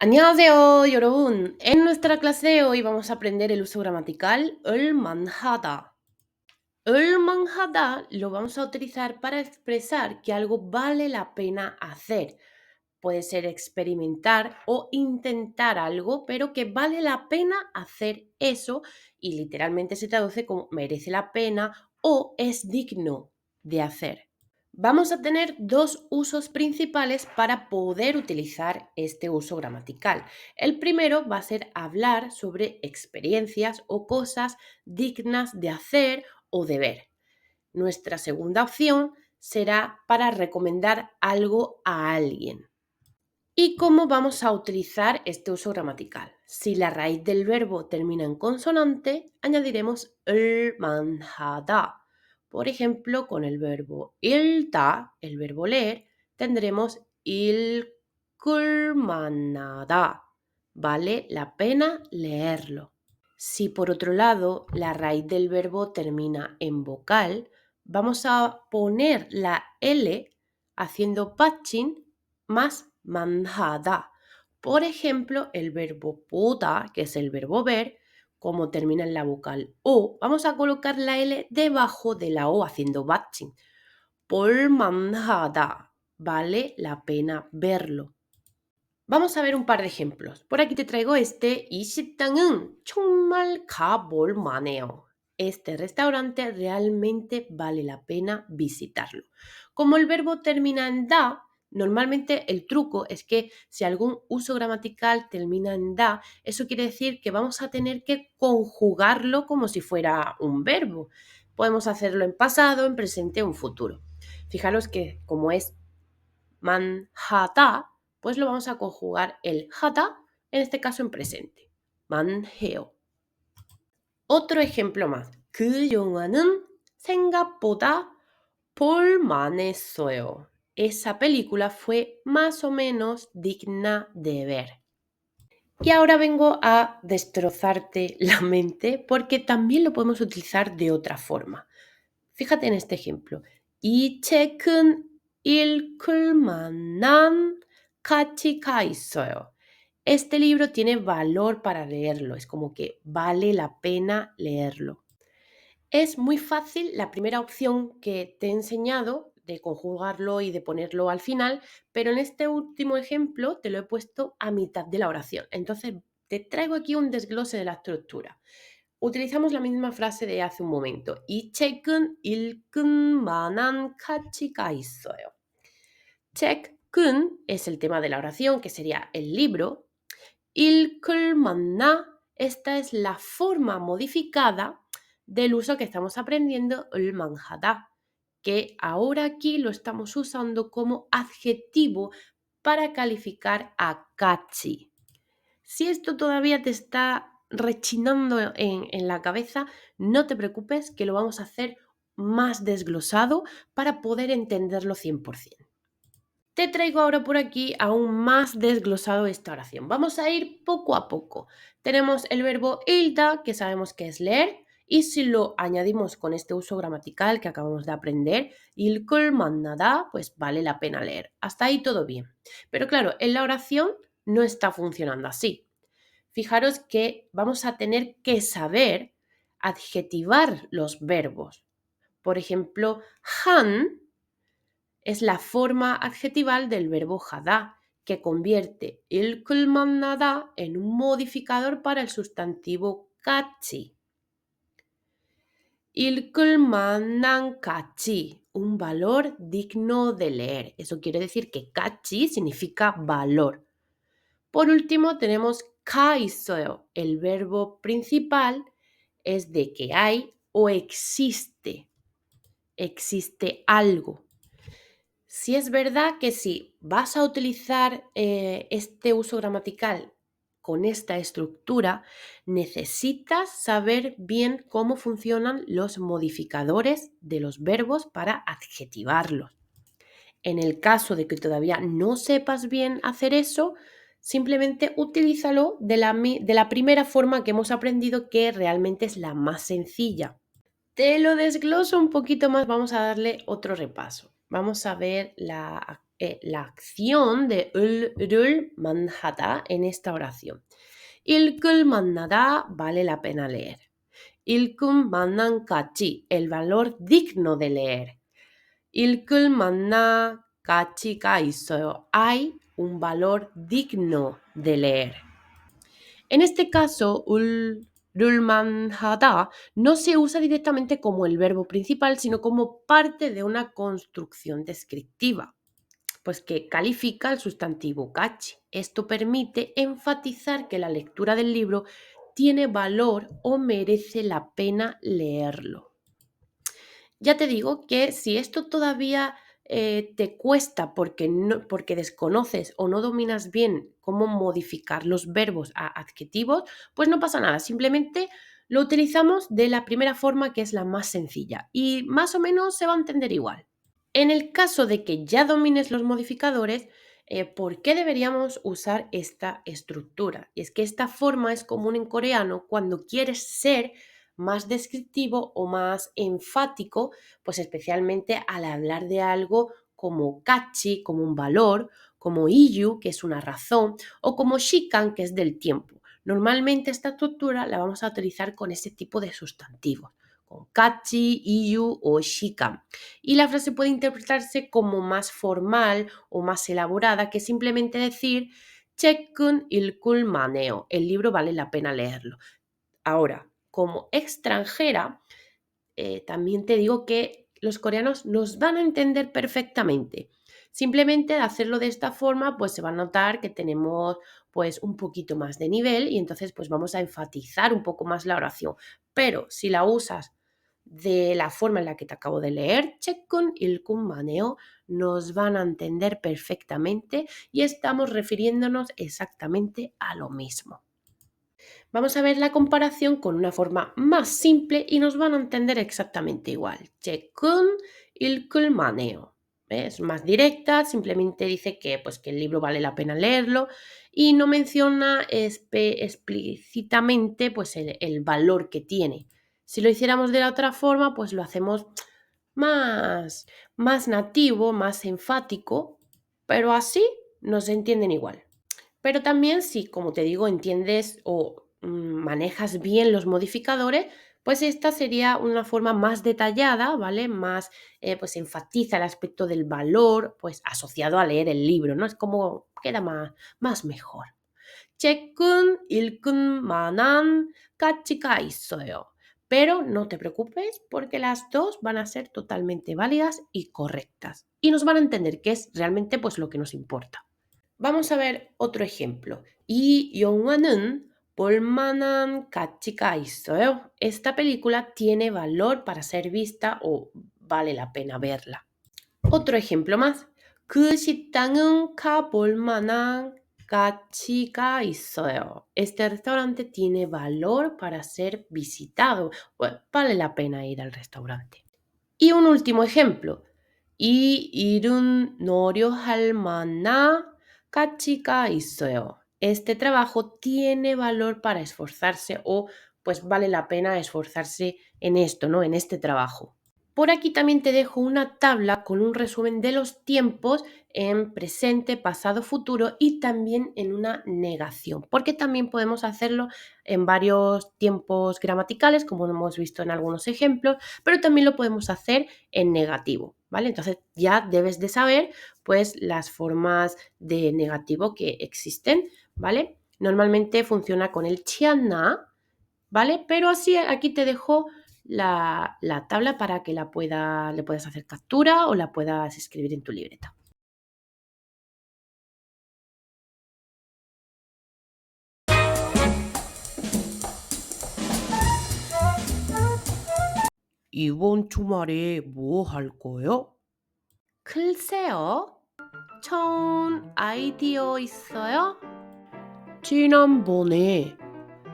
안녕하세요, 여러분. En nuestra clase de hoy vamos a aprender el uso gramatical 을만하다. 을만하다 lo vamos a utilizar para expresar que algo vale la pena hacer. Puede ser experimentar o intentar algo, pero que vale la pena hacer eso y literalmente se traduce como merece la pena o es digno de hacer. Vamos a tener dos usos principales para poder utilizar este uso gramatical. El primero va a ser hablar sobre experiencias o cosas dignas de hacer o de ver. Nuestra segunda opción será para recomendar algo a alguien. ¿Y cómo vamos a utilizar este uso gramatical? Si la raíz del verbo termina en consonante, añadiremos 을만하다. Por ejemplo, con el verbo 읽다, el verbo leer, tendremos 읽을만하다. Vale la pena leerlo. Si por otro lado la raíz del verbo termina en vocal, vamos a poner la L haciendo patching más manjada. Por ejemplo, el verbo 보다, que es el verbo ver, como termina en la vocal O, vamos a colocar la L debajo de la O haciendo batching. 볼만하다. Vale la pena verlo. Vamos a ver un par de ejemplos. Por aquí te traigo este. 이 식당은 정말 가볼 만해요. Este restaurante realmente vale la pena visitarlo. Como el verbo termina en da, normalmente el truco es que si algún uso gramatical termina en da, eso quiere decir que vamos a tener que conjugarlo como si fuera un verbo. Podemos hacerlo en pasado, en presente o en futuro. Fijaros que como es manhata, pues lo vamos a conjugar el hata, en este caso en presente. manheo. Otro ejemplo más. 그 영화는 생각보다 볼만했어요. Esa película fue más o menos digna de ver. Y ahora vengo a destrozarte la mente porque también lo podemos utilizar de otra forma. Fíjate en este ejemplo. 이 책은 읽을 만한 가치가 있어요. Este libro tiene valor para leerlo, es como que vale la pena leerlo. Es muy fácil la primera opción que te he enseñado de conjugarlo y de ponerlo al final, pero en este último ejemplo te lo he puesto a mitad de la oración. Entonces te traigo aquí un desglose de la estructura. Utilizamos la misma frase de hace un momento. 이 책은 읽을 만한 가치가 있어요. 책은 es el tema de la oración, que sería el libro. 읽을 만나, esta es la forma modificada del uso que estamos aprendiendo, 을만하다, que ahora aquí lo estamos usando como adjetivo para calificar a 가치. Si esto todavía te está rechinando en la cabeza, no te preocupes que lo vamos a hacer más desglosado para poder entenderlo 100%. Te traigo ahora por aquí aún más desglosado esta oración. Vamos a ir poco a poco. Tenemos el verbo ilda, que sabemos que es leer, y si lo añadimos con este uso gramatical que acabamos de aprender, 읽을 만나다, pues vale la pena leer. Hasta ahí todo bien. Pero claro, en la oración no está funcionando así. Fijaros que vamos a tener que saber adjetivar los verbos. Por ejemplo, han es la forma adjetival del verbo hada, que convierte 읽을 만나다 en un modificador para el sustantivo 가치. 읽을 만한 가치, un valor digno de leer. Eso quiere decir que 가치 significa valor. Por último tenemos 가 있어요. El verbo principal es de que hay o existe. Existe algo. Si es verdad que si vas a utilizar este uso gramatical con esta estructura, necesitas saber bien cómo funcionan los modificadores de los verbos para adjetivarlos. En el caso de que todavía no sepas bien hacer eso, simplemente utilízalo de la primera forma que hemos aprendido, que realmente es la más sencilla. Te lo desgloso un poquito más, vamos a darle otro repaso. Vamos a ver la acción de 을을 만하다 en esta oración. 읽을 만하다 vale la pena leer. 읽을 만한 가치, el valor digno de leer. 읽을 만한 가치가 있어요. Hay un valor digno de leer. En este caso, ulmanhada no se usa directamente como el verbo principal, sino como parte de una construcción descriptiva, pues que califica el sustantivo kachi. Esto permite enfatizar que la lectura del libro tiene valor o merece la pena leerlo. Ya te digo que si esto todavía te cuesta porque desconoces o no dominas bien cómo modificar los verbos a adjetivos, pues no pasa nada, simplemente lo utilizamos de la primera forma, que es la más sencilla, y más o menos se va a entender igual. En el caso de que ya domines los modificadores, ¿por qué deberíamos usar esta estructura? Y es que esta forma es común en coreano cuando quieres ser más descriptivo o más enfático, pues especialmente al hablar de algo como kachi, como un valor, como iyu, que es una razón, o como shikan, que es del tiempo. Normalmente esta estructura la vamos a utilizar con ese tipo de sustantivos, con kachi, iyu o shikan. Y la frase puede interpretarse como más formal o más elaborada que simplemente decir 책은 읽을 만해요. El libro vale la pena leerlo. Ahora, como extranjera, también te digo que los coreanos nos van a entender perfectamente. Simplemente de hacerlo de esta forma, pues se va a notar que tenemos pues un poquito más de nivel y entonces pues vamos a enfatizar un poco más la oración. Pero si la usas de la forma en la que te acabo de leer, 책은 읽은 만해요, nos van a entender perfectamente y estamos refiriéndonos exactamente a lo mismo. Vamos a ver la comparación con una forma más simple y nos van a entender exactamente igual. 책은 읽을 만해요. Es más directa, simplemente dice que, pues, que el libro vale la pena leerlo y no menciona explícitamente pues, el valor que tiene. Si lo hiciéramos de la otra forma, pues lo hacemos más nativo, más enfático, pero así nos entienden igual. Pero también si, como te digo, entiendes o manejas bien los modificadores, pues esta sería una forma más detallada, ¿vale? Más, pues enfatiza el aspecto del valor, pues asociado a leer el libro, ¿no? Es como queda más mejor. 책은 읽을 만한 가치가 있어요. Pero no te preocupes porque las dos van a ser totalmente válidas y correctas. Y nos van a entender que es realmente pues lo que nos importa. Vamos a ver otro ejemplo. 이 영화는 볼만한 가치가 있어요. Esta película tiene valor para ser vista o vale la pena verla. Otro ejemplo más. 그 식당은 가볼 만한 가치가 있어요. Este restaurante tiene valor para ser visitado. Bueno, vale la pena ir al restaurante. Y un último ejemplo. 이 일은 노력할 만한 가치가 있어요. Este trabajo tiene valor para esforzarse o pues vale la pena esforzarse en esto, ¿no? En este trabajo. Por aquí también te dejo una tabla con un resumen de los tiempos en presente, pasado, futuro y también en una negación, porque también podemos hacerlo en varios tiempos gramaticales, como hemos visto en algunos ejemplos, pero también lo podemos hacer en negativo, ¿vale? Entonces ya debes de saber pues las formas de negativo que existen, ¿vale? Normalmente funciona con el chiana, ¿vale? Pero así aquí te dejo la tabla para que le puedas hacer captura o la puedas escribir en tu libreta. 이번 주말에 뭐 할 거예요? 글쎄요. 좋은 아이디어 있어요? 지난번에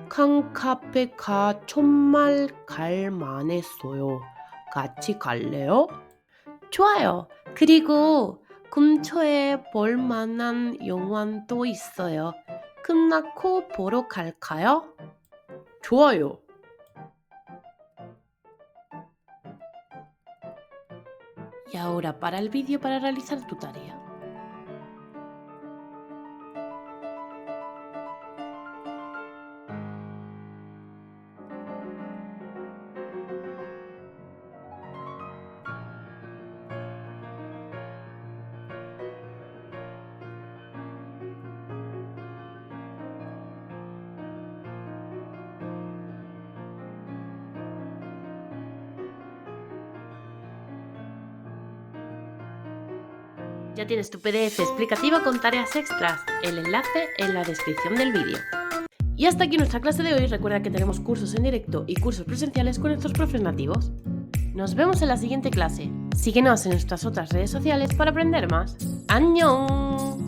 칸카페가 정말 갈 만했어요. 같이 갈래요? 좋아요. 그리고 근처에 볼 만한 영화도 있어요. 끝나고 보러 갈까요? 좋아요. Y ahora para el vídeo para realizar tu tarea. Ya tienes tu PDF explicativo con tareas extras, el enlace en la descripción del vídeo. Y hasta aquí nuestra clase de hoy. Recuerda que tenemos cursos en directo y cursos presenciales con nuestros profes nativos. Nos vemos en la siguiente clase. Síguenos en nuestras otras redes sociales para aprender más. ¡Annyeong!